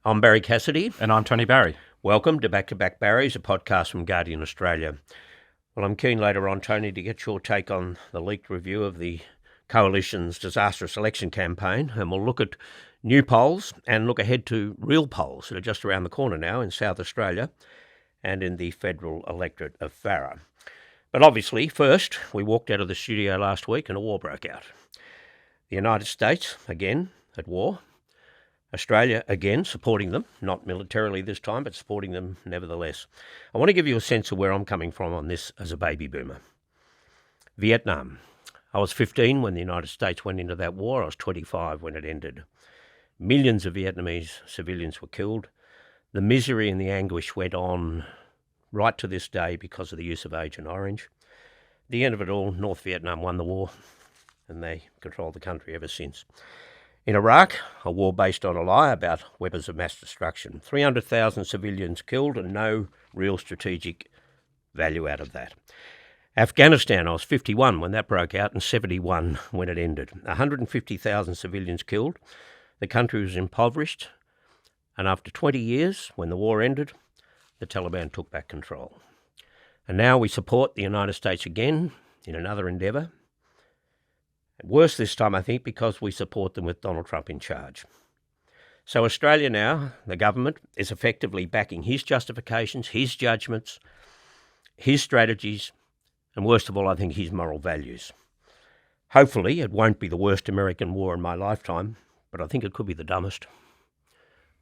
I'm Barrie Cassidy. And I'm Tony Barrie. Welcome to Back Barries, a podcast from Guardian Australia. Well, I'm keen later on, Tony, to get your take on the leaked review of the Coalition's disastrous election campaign, and we'll look at new polls and look ahead to real polls that are just around the corner now in South Australia and in the federal electorate of Farah. But obviously, first, we walked out of the studio last week and a war broke out. The United States, again, at war. Australia, again, supporting them, not militarily this time, but supporting them nevertheless. I want to give you a sense of where I'm coming from on this as a baby boomer. Vietnam. I was 15 when the United States went into that war. I was 25 when it ended. Millions of Vietnamese civilians were killed. The misery and the anguish went on right to this day because of the use of Agent Orange. At the end of it all, North Vietnam won the war, and they controlled the country ever since. In Iraq, a war based on a lie about weapons of mass destruction. 300,000 civilians killed and no real strategic value out of that. Afghanistan, I was 51 when that broke out and 71 when it ended. 150,000 civilians killed. The country was impoverished. And after 20 years, when the war ended, the Taliban took back control. And now we support the United States again in another endeavour. Worse this time, I think, because we support them with Donald Trump in charge. So Australia now, the government, is effectively backing his justifications, his judgments, his strategies, and worst of all, I think, his moral values. Hopefully, it won't be the worst American war in my lifetime, but I think it could be the dumbest.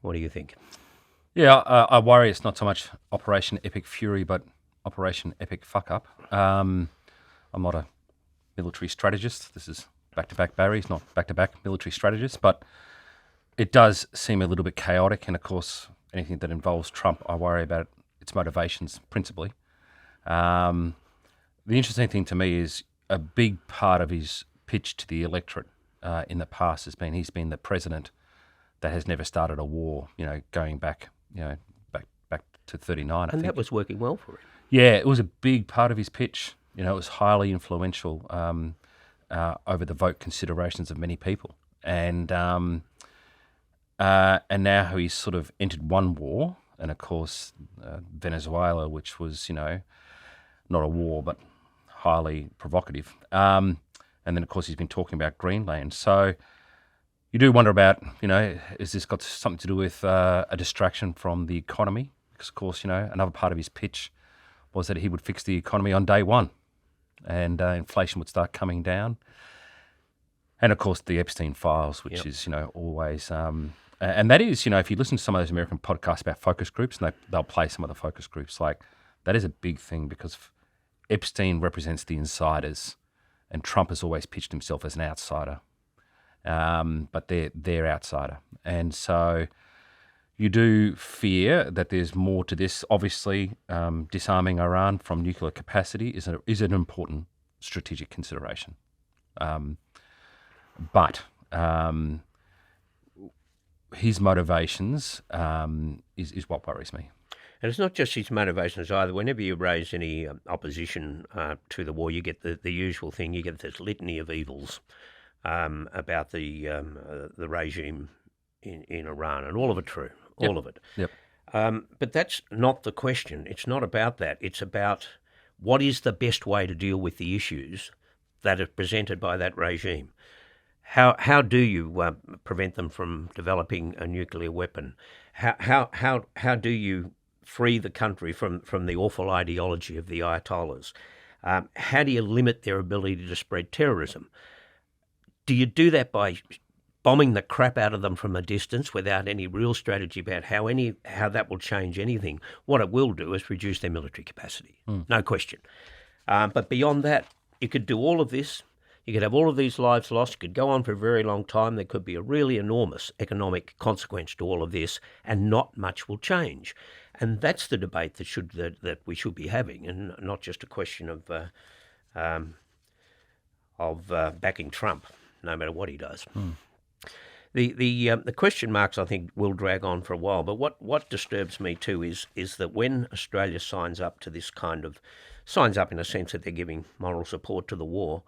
What do you think? Yeah, I worry it's not so much Operation Epic Fury, but Operation Epic Fuck Up. I'm not a military strategist. This is Back Barries, not back-to-back military strategist, but it does seem a little bit chaotic. And of course, anything that involves Trump, I worry about its motivations principally. The interesting thing to me is a big part of his pitch to the electorate in the past has been he's been the president that has never started a war. Going back, back to 39. And that was working well for him. Yeah, it was a big part of his pitch. It was highly influential over the vote considerations of many people. And now he's sort of entered one war, and of course Venezuela, which was, not a war, but highly provocative. And then, of course, he's been talking about Greenland. So you do wonder about, has this got something to do with a distraction from the economy? Because, of course, another part of his pitch was that he would fix the economy on day one, and inflation would start coming down. And, of course, the Epstein files, which is, always... and that is, if you listen to some of those American podcasts about focus groups, and they'll play some of the focus groups, like, that is a big thing because Epstein represents the insiders, and Trump has always pitched himself as an outsider. But they're outsider. And so you do fear that there's more to this. Obviously, disarming Iran from nuclear capacity is an important strategic consideration. But his motivations is what worries me. And it's not just his motivations either. Whenever you raise any opposition to the war, you get the usual thing. You get this litany of evils about the regime in Iran, and all of it true. All of it. Yep. But that's not the question. It's not about that. It's about what is the best way to deal with the issues that are presented by that regime. How do you prevent them from developing a nuclear weapon? How do you free the country from the awful ideology of the Ayatollahs? How do you limit their ability to spread terrorism? Do you do that by bombing the crap out of them from a distance without any real strategy about how that will change anything? What it will do is reduce their military capacity, no question. But beyond that, you could do all of this. You could have all of these lives lost. It could go on for a very long time. There could be a really enormous economic consequence to all of this, and not much will change. And that's the debate that we should be having, and not just a question of backing Trump, no matter what he does. The question marks, I think, will drag on for a while. But what disturbs me too is that when Australia signs up in a sense that they're giving moral support to the war,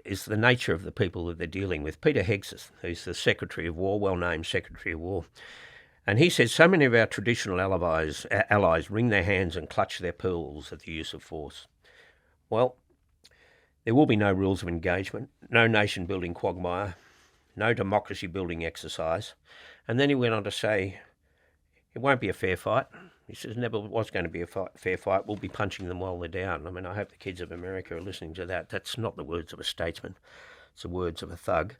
is the nature of the people that they're dealing with. Peter Hegseth, who's the Secretary of War, well-named Secretary of War, And he said so many of our traditional allies wring their hands and clutch their pearls at the use of force. Well, there will be no rules of engagement, no nation-building quagmire, no democracy-building exercise. And then he went on to say, it won't be a fair fight. He says, never was going to be a fair fight. We'll be punching them while they're down. I mean, I hope the kids of America are listening to that. That's not the words of a statesman. It's the words of a thug.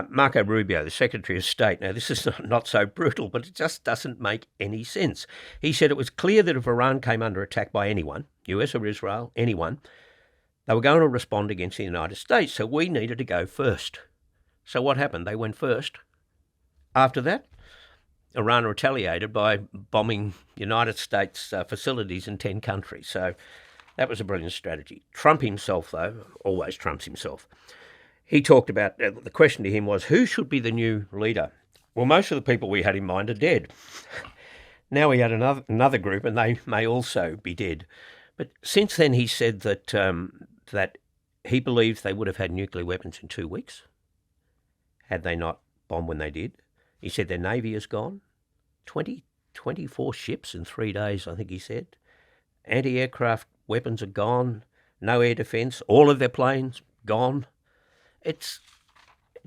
Marco Rubio, the Secretary of State. Now, this is not so brutal, but it just doesn't make any sense. He said it was clear that if Iran came under attack by anyone, US or Israel, anyone, they were going to respond against the United States, so we needed to go first. So what happened? They went first. After that, Iran retaliated by bombing United States facilities in 10 countries. So that was a brilliant strategy. Trump himself, though, always trumps himself. He talked about, the question to him was, who should be the new leader? Well, most of the people we had in mind are dead. Now we had another group, and they may also be dead. But since then, he said that that he believes they would have had nuclear weapons in 2 weeks, had they not bombed when they did. He said their navy is gone. 24 ships in 3 days, I think he said. Anti-aircraft weapons are gone. No air defence. All of their planes gone. It's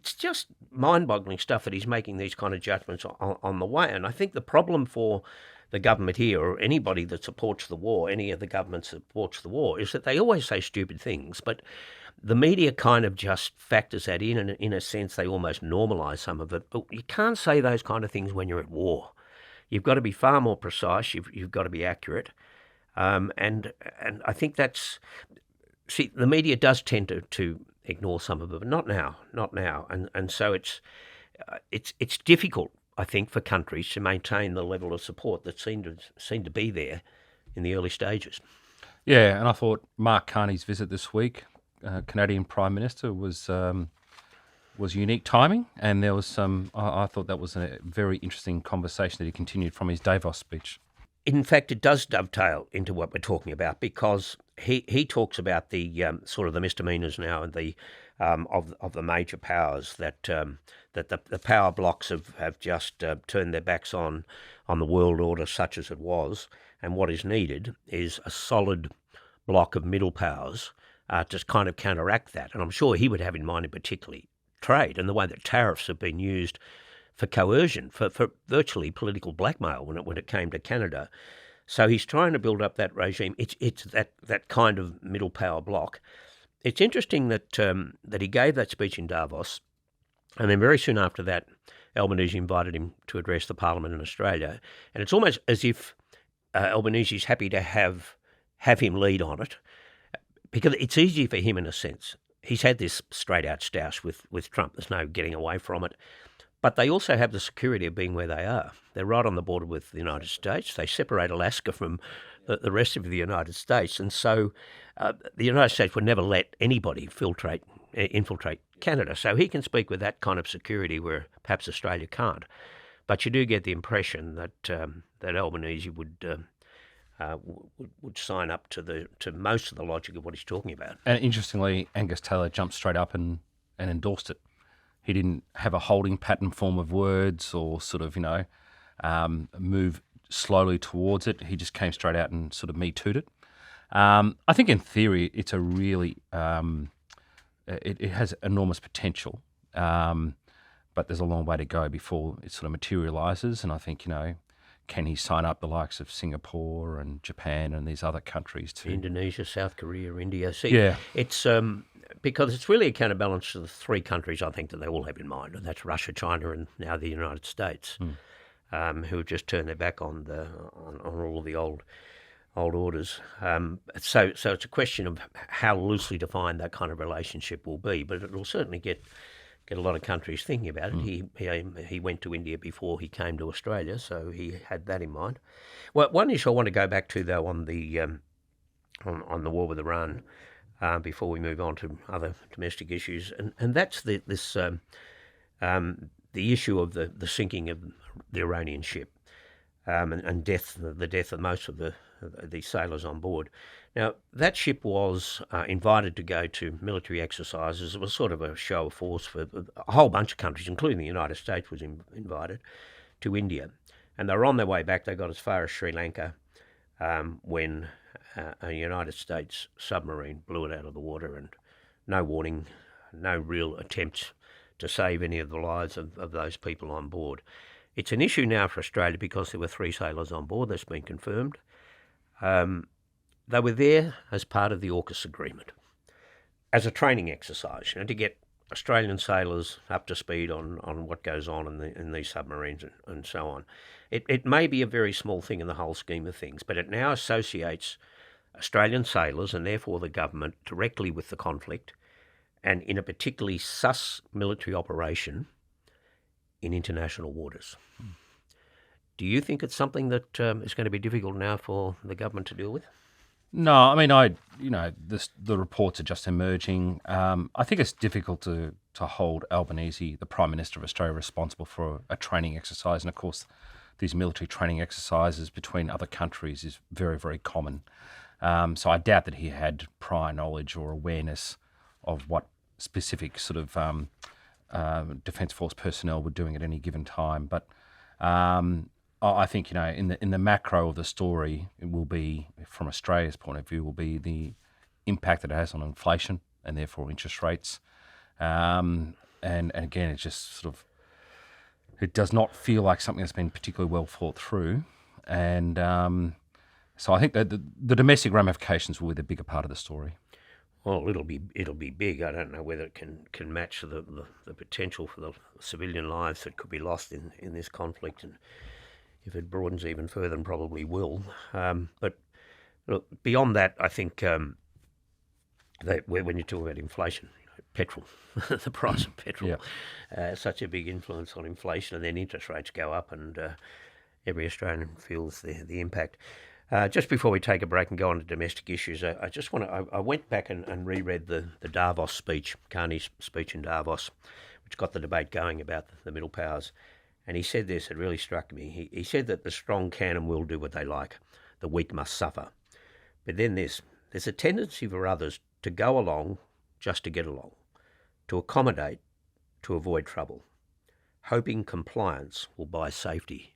just mind-boggling stuff that he's making these kind of judgments on the way. And I think the problem for the government here, or anybody that supports the war, any of the governments that supports the war, is that they always say stupid things, but the media kind of just factors that in, and in a sense they almost normalise some of it. But you can't say those kind of things when you're at war. You've got to be far more precise. You've got to be accurate. And I think that's... See, the media does tend to ignore some of it, but not now. And so it's difficult, I think, for countries to maintain the level of support that seemed to be there in the early stages. Yeah, and I thought Mark Carney's visit this week, Canadian Prime Minister, was unique timing, and there was some. I thought that was a very interesting conversation that he continued from his Davos speech. In fact, it does dovetail into what we're talking about, because he talks about the sort of the misdemeanors now and the of the major powers that the power blocks have just turned their backs on the world order such as it was, and what is needed is a solid block of middle powers to kind of counteract that. And I'm sure he would have in mind, in particularly trade and the way that tariffs have been used for coercion, for virtually political blackmail when it came to Canada. So he's trying to build up that regime. It's that kind of middle power block. It's interesting that he gave that speech in Davos, and then very soon after that, Albanese invited him to address the Parliament in Australia. And it's almost as if Albanese's happy to have him lead on it, because it's easy for him in a sense. He's had this straight-out stoush with Trump. There's no getting away from it. But they also have the security of being where they are. They're right on the border with the United States. They separate Alaska from the rest of the United States. And so the United States would never let anybody infiltrate Canada. So he can speak with that kind of security where perhaps Australia can't. But you do get the impression that Albanese would sign up to most of the logic of what he's talking about. And interestingly, Angus Taylor jumped straight up and endorsed it. He didn't have a holding pattern form of words or sort of, move slowly towards it. He just came straight out and sort of Me Too'd it. I think in theory it's a really, it has enormous potential, but there's a long way to go before it sort of materialises. And I think, can he sign up the likes of Singapore and Japan and these other countries to... Indonesia, South Korea, India. See, yeah. It's... because it's really a counterbalance to the three countries, I think, that they all have in mind, and that's Russia, China, and now the United States, who have just turned their back on all of the old orders. So it's a question of how loosely defined that kind of relationship will be, but it will certainly get a lot of countries thinking about it. He went to India before he came to Australia, so he had that in mind. Well, one issue I want to go back to, though, on the war with Iran. Before we move on to other domestic issues, and that's the issue of the sinking of the Iranian ship and the death of most of the sailors on board. Now, that ship was invited to go to military exercises. It was sort of a show of force for a whole bunch of countries, including the United States was invited to India. And they were on their way back. They got as far as Sri Lanka when a United States submarine blew it out of the water, and no warning, no real attempt to save any of the lives of those people on board. It's an issue now for Australia because there were 3 sailors on board. That's been confirmed. They were there as part of the AUKUS agreement, as a training exercise, to get Australian sailors up to speed on what goes on in these submarines and so on. It may be a very small thing in the whole scheme of things, but it now associates Australian sailors and therefore the government directly with the conflict and in a particularly sus military operation in international waters. Do you think it's something that is going to be difficult now for the government to deal with? No, I mean, the reports are just emerging. I think it's difficult to hold Albanese, the Prime Minister of Australia, responsible for a training exercise. And of course, these military training exercises between other countries is very, very common. So I doubt that he had prior knowledge or awareness of what specific sort of Defence Force personnel were doing at any given time. But I think, in the macro of the story, it will be, from Australia's point of view, will be the impact that it has on inflation and therefore interest rates. And again, it's just sort of, it does not feel like something that's been particularly well thought through. And so I think that the domestic ramifications will be the bigger part of the story. Well, it'll be big. I don't know whether it can match the potential for the civilian lives that could be lost in this conflict, and if it broadens even further, and probably will. But look, beyond that, I think that when you talk about inflation, petrol, the price of petrol, such a big influence on inflation, and then interest rates go up, and every Australian feels the impact. Just before we take a break and go on to domestic issues, I just want to. I went back and reread the Davos speech, Carney's speech in Davos, which got the debate going about the middle powers. And he said this, it really struck me. He said that the strong can and will do what they like. The weak must suffer. But then there's a tendency for others to go along just to get along, to accommodate, to avoid trouble, hoping compliance will buy safety.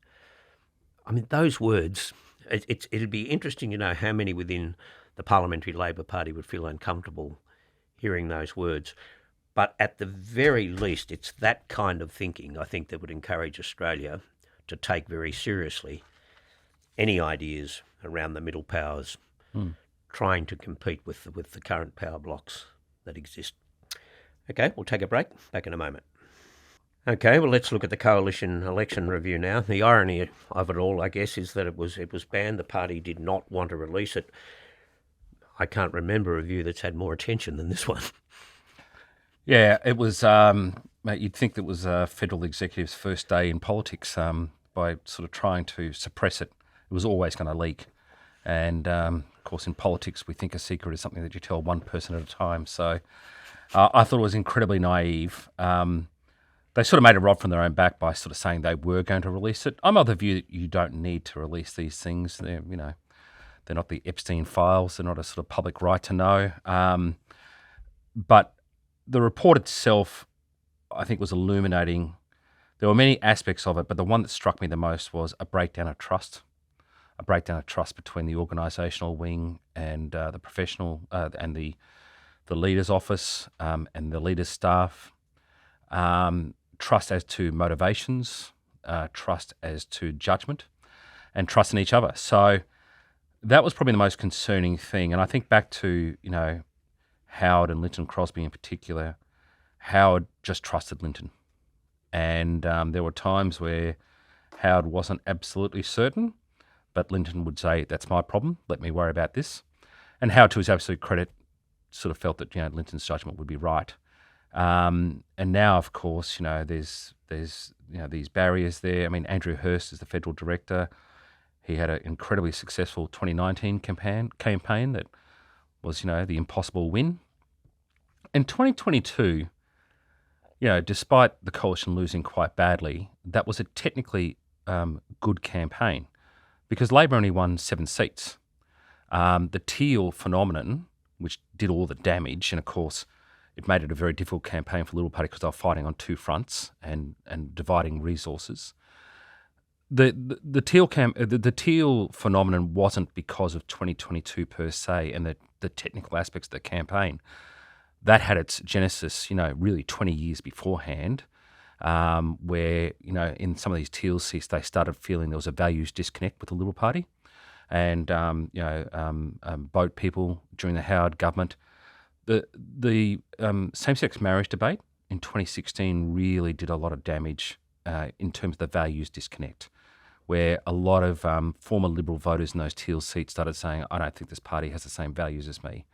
I mean, those words, it'd be interesting to know how many within the Parliamentary Labor Party would feel uncomfortable hearing those words. But at the very least, it's that kind of thinking, I think, that would encourage Australia to take very seriously any ideas around the middle powers trying to compete with the current power blocks that exist. Okay, we'll take a break. Back in a moment. Okay, well, let's look at the coalition election review now. The irony of it all, I guess, is that it was banned. The party did not want to release it. I can't remember a review that's had more attention than this one. Yeah, it was, you'd think that was a federal executive's first day in politics by sort of trying to suppress it. It was always going to leak. And, of course, in politics, we think a secret is something that you tell one person at a time. So I thought it was incredibly naive. They sort of made a rod from their own back by sort of saying they were going to release it. I'm of the view that you don't need to release these things. They're not the Epstein files. They're not a sort of public right to know. But the report itself, I think, was illuminating. There were many aspects of it, but the one that struck me the most was a breakdown of trust between the organisational wing and the professional and the leader's office and the leader's staff. Trust as to motivations, trust as to judgment, and trust in each other. So that was probably the most concerning thing. And I think back to, Howard and Linton Crosby in particular. Howard just trusted Linton. And there were times where Howard wasn't absolutely certain, but Linton would say, that's my problem, let me worry about this. And Howard, to his absolute credit, sort of felt that Linton's judgment would be right. And now, of course, there's these barriers there. I mean, Andrew Hurst is the federal director. He had an incredibly successful 2019 campaign that was, the impossible win. In 2022, despite the coalition losing quite badly, that was a technically good campaign because Labor only won 7 seats. The teal phenomenon, which did all the damage, and of course, it made it a very difficult campaign for the Liberal Party because they were fighting on 2 fronts and dividing resources. the teal phenomenon wasn't because of 2022 per se and the technical aspects of the campaign. That had its genesis, really 20 years beforehand, where, in some of these teal seats, they started feeling there was a values disconnect with the Liberal Party. And, boat people during the Howard government. The same-sex marriage debate in 2016 really did a lot of damage in terms of the values disconnect, where a lot of former Liberal voters in those teal seats started saying, I don't think this party has the same values as me.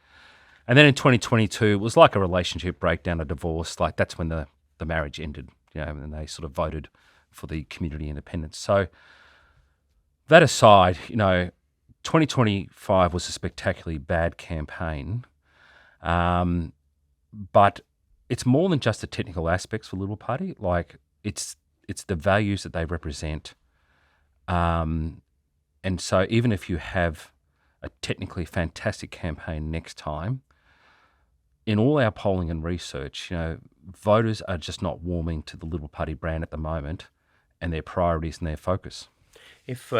And then in 2022, it was like a relationship breakdown, a divorce. Like that's when the marriage ended, and they sort of voted for the community independence. So that aside, 2025 was a spectacularly bad campaign, but it's more than just the technical aspects for the Liberal Party. Like it's the values that they represent, and so even if you have a technically fantastic campaign next time, in all our polling and research, voters are just not warming to the Liberal Party brand at the moment, and their priorities and their focus. If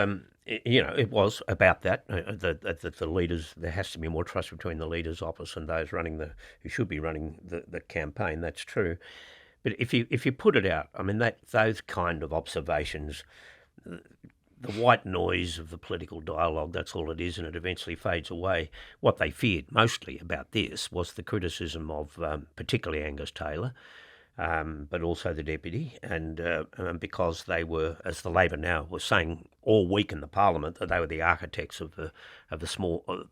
it was about that the leaders. There has to be more trust between the leaders' office and those who should be running the campaign. That's true, but if you put it out, I mean those kind of observations, the white noise of the political dialogue. That's all it is, and it eventually fades away. What they feared mostly about this was the criticism of particularly Angus Taylor. But also the deputy, and because they were, as the Labor now was saying all week in the Parliament, that they were the architects of the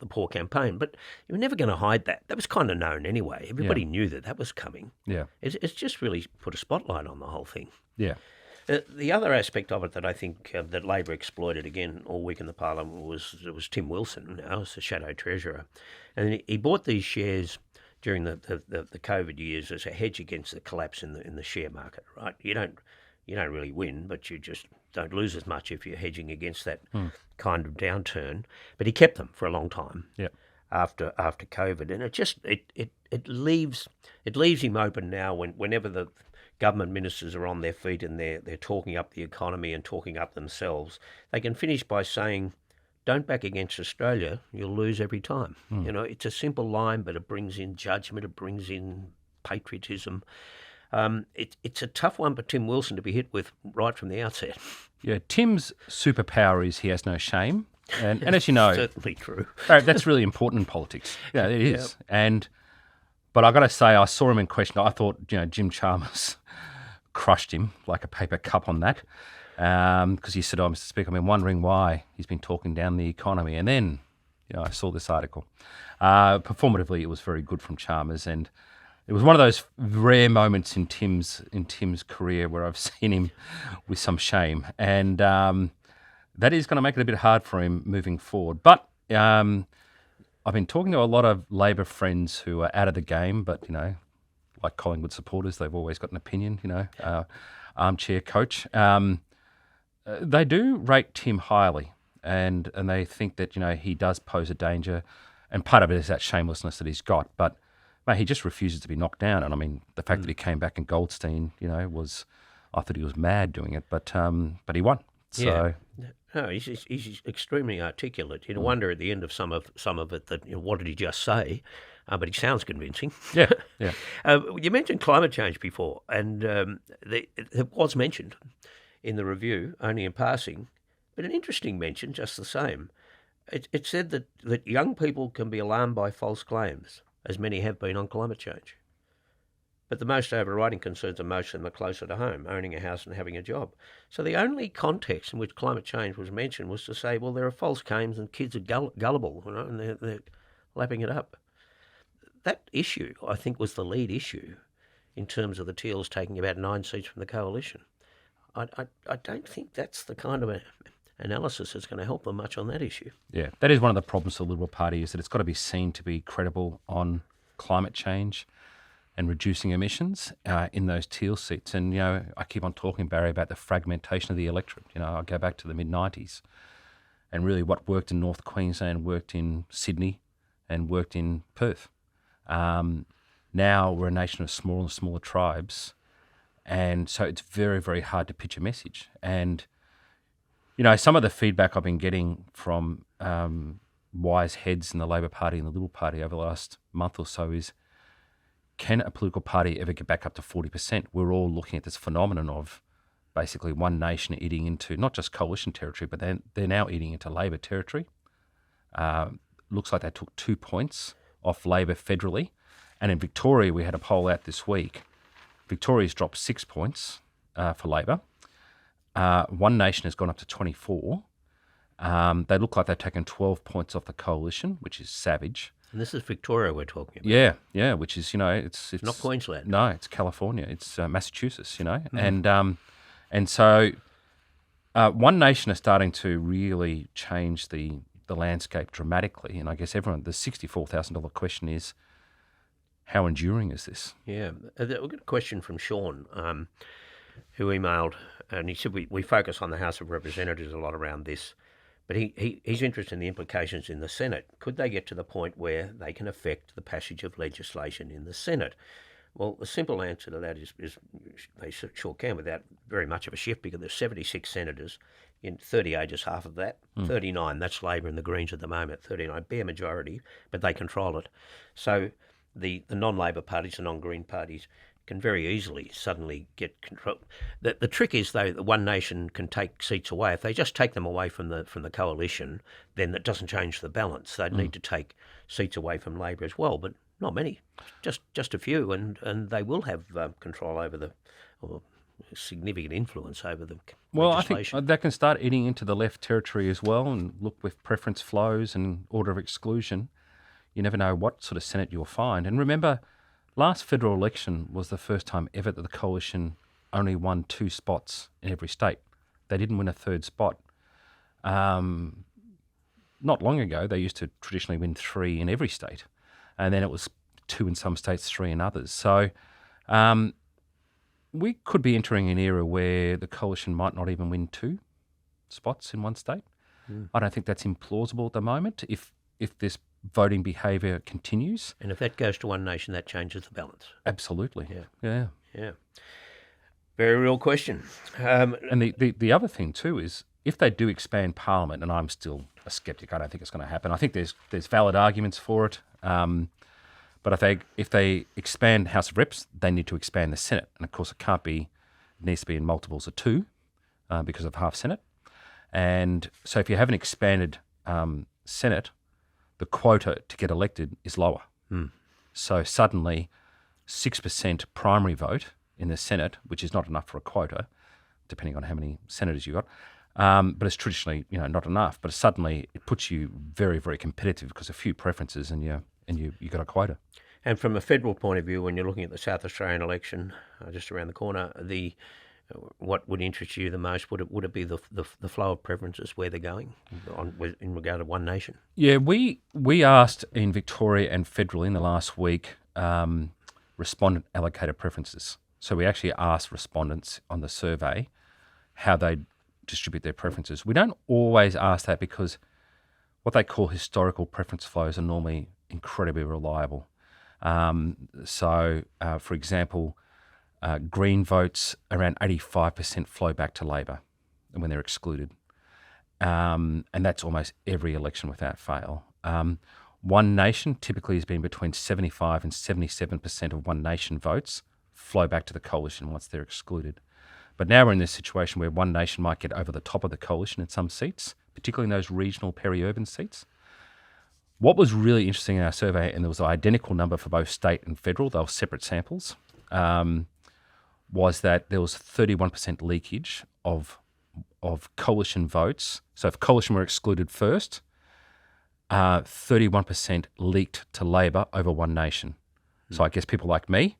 poor campaign. But you were never going to hide that. That was kind of known anyway. Everybody knew that was coming. Yeah, it's just really put a spotlight on the whole thing. Yeah. The other aspect of it that I think that Labor exploited again all week in the Parliament was Tim Wilson now as the shadow treasurer, and he bought these shares during the COVID years as a hedge against the collapse in the share market, right? You don't really win, but you just don't lose as much if you're hedging against that kind of downturn. But he kept them for a long time after COVID, and it leaves him open now whenever the government ministers are on their feet and they're talking up the economy and talking up themselves, they can finish by saying, don't back against Australia, you'll lose every time. It's a simple line, but it brings in judgment, it brings in patriotism. It's a tough one for Tim Wilson to be hit with right from the outset. Yeah, Tim's superpower is he has no shame. And as you know, certainly true. That's really important in politics. Yeah, it is. Yep. But I got to say, I saw him in question. I thought, Jim Chalmers crushed him like a paper cup on that. Because he said, Mr. Speaker, I've been wondering why he's been talking down the economy. And then, I saw this article. Performatively, it was very good from Chalmers. And it was one of those rare moments in Tim's career where I've seen him with some shame. And that is going to make it a bit hard for him moving forward. But I've been talking to a lot of Labor friends who are out of the game, but, like Collingwood supporters, they've always got an opinion, armchair coach. They do rate Tim highly, and they think that, he does pose a danger, and part of it is that shamelessness that he's got. But, mate, he just refuses to be knocked down. And, I mean, the fact that he came back in Goldstein, I thought he was mad doing it, but he won. So. Yeah. No, he's extremely articulate. You wonder at the end of some of it that what did he just say? But he sounds convincing. Yeah. You mentioned climate change before, and it was mentioned in the review, only in passing, but an interesting mention just the same. It said that young people can be alarmed by false claims, as many have been on climate change. But the most overriding concerns of most of them are closer to home, owning a house and having a job. So the only context in which climate change was mentioned was to say, well, there are false claims and kids are gullible, and they're lapping it up. That issue, I think, was the lead issue in terms of the Teals taking about 9 seats from the coalition. I don't think that's the kind of analysis that's going to help them much on that issue. Yeah, that is one of the problems of the Liberal Party, is that it's got to be seen to be credible on climate change and reducing emissions in those Teal seats. And, I keep on talking, Barrie, about the fragmentation of the electorate. I go back to the mid-90s, and really what worked in North Queensland worked in Sydney and worked in Perth. Now we're a nation of smaller and smaller tribes, and so it's very, very hard to pitch a message. And Some of the feedback I've been getting from wise heads in the Labor Party and the Liberal Party over the last month or so is, can a political party ever get back up to 40%? We're all looking at this phenomenon of basically one nation eating into not just coalition territory, but they're now eating into Labor territory. Looks like they took 2 points off Labor federally. And in Victoria, we had a poll out this week. Victoria's dropped 6 points for Labor. One Nation has gone up to 24. They look like they've taken 12 points off the coalition, which is savage. And this is Victoria we're talking about. Yeah, which is, it's not Queensland. No, it's California. It's Massachusetts, And so One Nation is starting to really change the landscape dramatically. And I guess the $64,000 question is, how enduring is this? Yeah. We've got a question from Sean, who emailed, and he said we focus on the House of Representatives a lot around this, but he's interested in the implications in the Senate. Could they get to the point where they can affect the passage of legislation in the Senate? Well, the simple answer to that is they sure can, without very much of a shift, because there's 76 senators. In 38 is half of that. 39, that's Labor and the Greens at the moment. 39, bare majority, but they control it. So the non-Labor parties, the non-Green parties, can very easily suddenly get control. The trick is, though, that One Nation can take seats away. If they just take them away from the coalition, then that doesn't change the balance. They'd need to take seats away from Labor as well, but not many, just a few, and they will have control over or significant influence over the legislation. I think that can start eating into the left territory as well, and look, with preference flows and order of exclusion, you never know what sort of Senate you'll find. And remember, last federal election was the first time ever that the coalition only won 2 spots in every state. They didn't win a third spot. Not long ago, they used to traditionally win 3 in every state, and then it was 2 in some states, 3 in others. So we could be entering an era where the coalition might not even win 2 spots in one state. I don't think that's implausible at the moment. If this voting behaviour continues, and if that goes to One Nation, that changes the balance. Absolutely. Yeah. Very real question. And the other thing too is, if they do expand Parliament, and I'm still a sceptic, I don't think it's going to happen. I think there's valid arguments for it. But if they expand House of Reps, they need to expand the Senate, and of course it needs to be in multiples of 2 because of half Senate. And so if you have an expanded Senate, the quota to get elected is lower. So suddenly 6% primary vote in the Senate, which is not enough for a quota, depending on how many senators you got. But it's traditionally, not enough. But suddenly it puts you very, very competitive because of a few preferences, and you got a quota. And from a federal point of view, when you're looking at the South Australian election just around the corner, what would interest you the most? Would it be the flow of preferences, where they're going in regard to One Nation? Yeah, we asked in Victoria and federal in the last week respondent allocated preferences. So we actually asked respondents on the survey how they distribute their preferences. We don't always ask that because what they call historical preference flows are normally incredibly reliable. For example, Green votes around 85% flow back to Labor when they're excluded. And that's almost every election without fail. One Nation typically has been between 75 and 77% of One Nation votes flow back to the coalition once they're excluded. But now we're in this situation where One Nation might get over the top of the coalition in some seats, particularly in those regional peri-urban seats. What was really interesting in our survey, and there was an identical number for both state and federal, they were separate samples, was that there was 31% leakage of coalition votes. So if coalition were excluded first, 31% leaked to Labor over One Nation. So I guess people like me,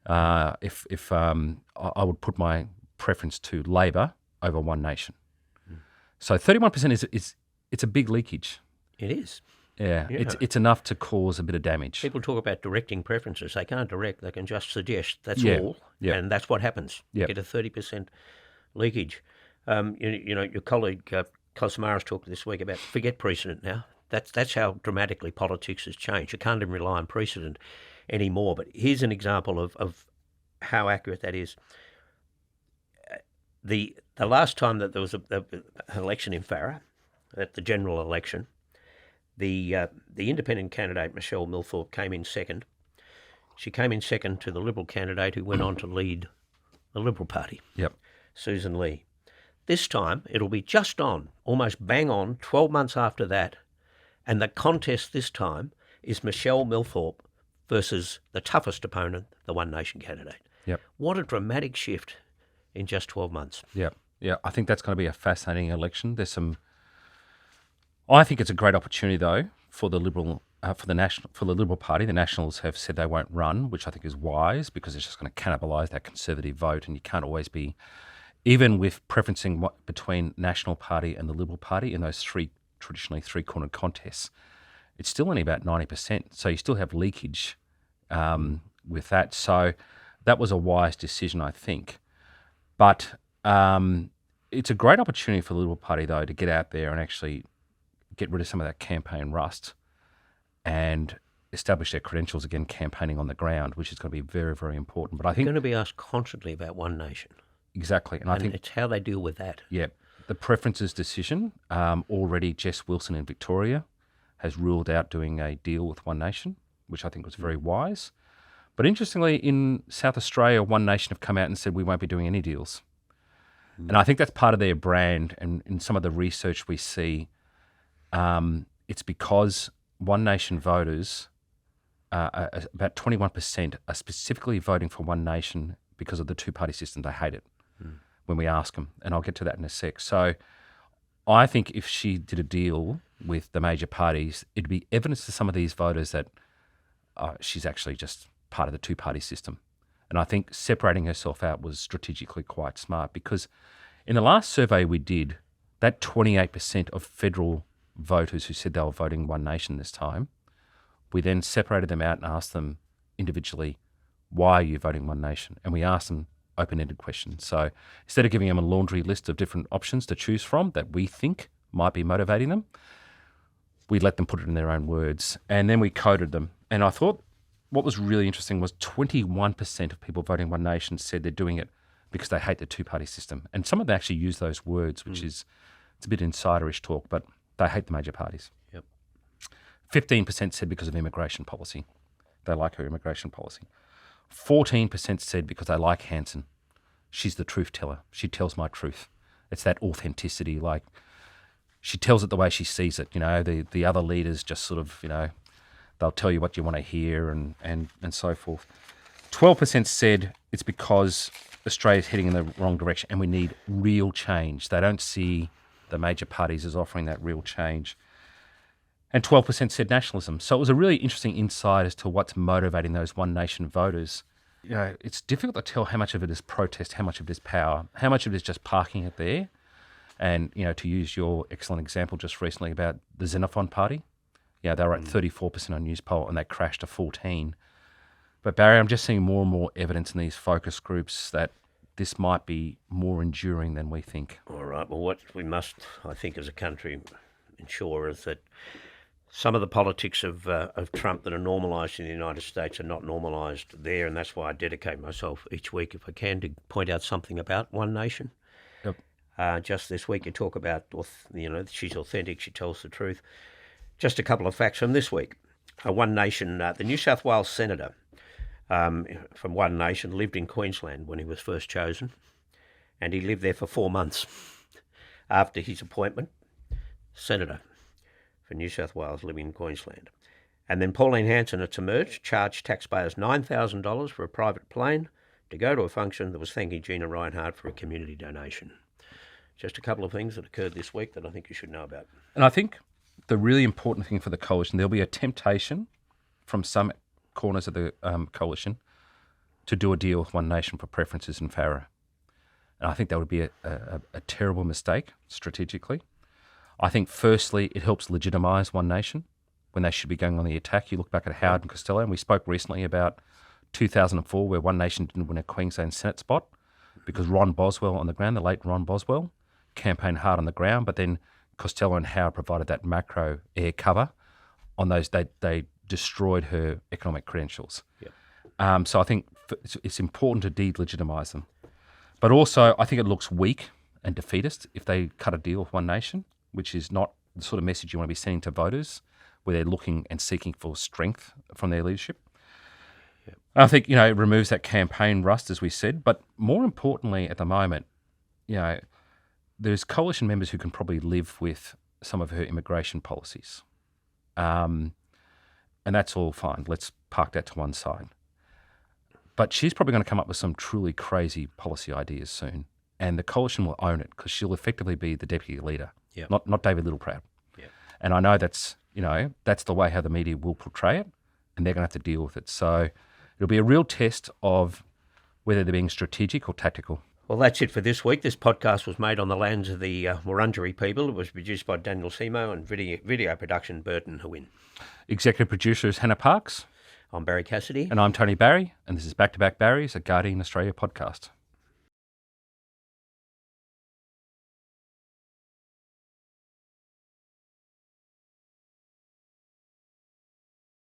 if I would put my preference to Labor over One Nation. So 31% it's a big leakage. It is. Yeah. It's enough to cause a bit of damage. People talk about directing preferences. They can't direct, they can just suggest. That's all. Yeah. And that's what happens. You get a 30% leakage. Your colleague Cosmaris talked this week about forget precedent now. That's how dramatically politics has changed. You can't even rely on precedent anymore. But here's an example of how accurate that is. The The last time that there was an election in Farah, at the general election, the independent candidate, Michelle Milthorpe, came in second. She came in second to the Liberal candidate who went on to lead the Liberal Party, Yep. Susan Lee. This time, it'll be just on, almost bang on, 12 months after that. And the contest this time is Michelle Milthorpe versus the toughest opponent, the One Nation candidate. Yep. What a dramatic shift in just 12 months. Yeah. Yeah. I think that's going to be a fascinating election. I think it's a great opportunity though for the Liberal Party. The Nationals have said they won't run, which I think is wise because it's just going to cannibalise that Conservative vote, and you can't always be, even with preferencing between National Party and the Liberal Party in those traditionally three-cornered contests, it's still only about 90%. So you still have leakage with that. So that was a wise decision, I think. But it's a great opportunity for the Liberal Party, though, to get out there and actually get rid of some of that campaign rust and establish their credentials again, campaigning on the ground, which is going to be very, very important. But I think they're going to be asked constantly about One Nation. Exactly. And I think it's how they deal with that. Yeah. The preferences decision, already Jess Wilson in Victoria has ruled out doing a deal with One Nation, which I think was very wise. But interestingly, in South Australia, One Nation have come out and said we won't be doing any deals. And I think that's part of their brand. And in some of the research we see, it's because One Nation voters, about 21%, are specifically voting for One Nation because of the two-party system. They hate it when we ask them. And I'll get to that in a sec. So I think if she did a deal with the major parties, it'd be evidence to some of these voters that she's actually just part of the two-party system. And I think separating herself out was strategically quite smart because in the last survey we did, that 28% of federal voters who said they were voting One Nation this time, we then separated them out and asked them individually, why are you voting One Nation? And we asked them open-ended questions. So instead of giving them a laundry list of different options to choose from that we think might be motivating them, we let them put it in their own words. And then we coded them. And I thought what was really interesting was 21% of people voting One Nation said they're doing it because they hate the two-party system. And some of them actually use those words, which is, it's a bit insiderish talk, but they hate the major parties. Yep. 15% said because of immigration policy. They like her immigration policy. 14% said because they like Hanson. She's the truth teller. She tells my truth. It's that authenticity. Like, she tells it the way she sees it. You know, the other leaders just sort of, you know, they'll tell you what you want to hear and so forth. 12% said it's because Australia's heading in the wrong direction and we need real change. They don't see the major parties as offering that real change. And 12% said nationalism. So it was a really interesting insight as to what's motivating those One Nation voters. You know, it's difficult to tell how much of it is protest, how much of it is power, how much of it is just parking it there. And, you know, to use your excellent example just recently about the Xenophon Party, yeah, they were at 34% on Newspoll and they crashed to 14. But Barrie, I'm just seeing more and more evidence in these focus groups that this might be more enduring than we think. All right. Well, what we must, I think, as a country ensure is that some of the politics of Trump that are normalised in the United States are not normalised there, and that's why I dedicate myself each week, if I can, to point out something about One Nation. Yep. Just this week you talk about, you know, she's authentic, she tells the truth. Just a couple of facts from this week. One Nation, the New South Wales Senator from One Nation lived in Queensland when he was first chosen, and he lived there for 4 months after his appointment. Senator for New South Wales living in Queensland. And then Pauline Hanson, it's emerged, charged taxpayers $9,000 for a private plane to go to a function that was thanking Gina Reinhardt for a community donation. Just a couple of things that occurred this week that I think you should know about. And I think the really important thing for the coalition, there'll be a temptation from some corners of the coalition to do a deal with One Nation for preferences in Farah. And I think that would be a terrible mistake strategically. I think, firstly, it helps legitimise One Nation when they should be going on the attack. You look back at Howard and Costello, and we spoke recently about 2004 where One Nation didn't win a Queensland Senate spot because Ron Boswell on the ground, the late Ron Boswell, campaigned hard on the ground, but then Costello and Howard provided that macro air cover on those. They destroyed her economic credentials. Yeah. So I think it's important to delegitimise them. But also, I think it looks weak and defeatist if they cut a deal with One Nation, which is not the sort of message you want to be sending to voters, where they're looking and seeking for strength from their leadership. Yep. I think, it removes that campaign rust, as we said, but more importantly at the moment, there's coalition members who can probably live with some of her immigration policies. And that's all fine. Let's park that to one side. But she's probably going to come up with some truly crazy policy ideas soon. And the coalition will own it because she'll effectively be the deputy leader, not David Littleproud. Yep. And I know that's the way how the media will portray it, and they're going to have to deal with it. So it'll be a real test of whether they're being strategic or tactical. Well, that's it for this week. This podcast was made on the lands of the Wurundjeri people. It was produced by Daniel Simo and video production Burton Hewin. Executive producer is Hannah Parks. I'm Barrie Cassidy. And I'm Tony Barrie, and this is Back Barries, a Guardian Australia podcast.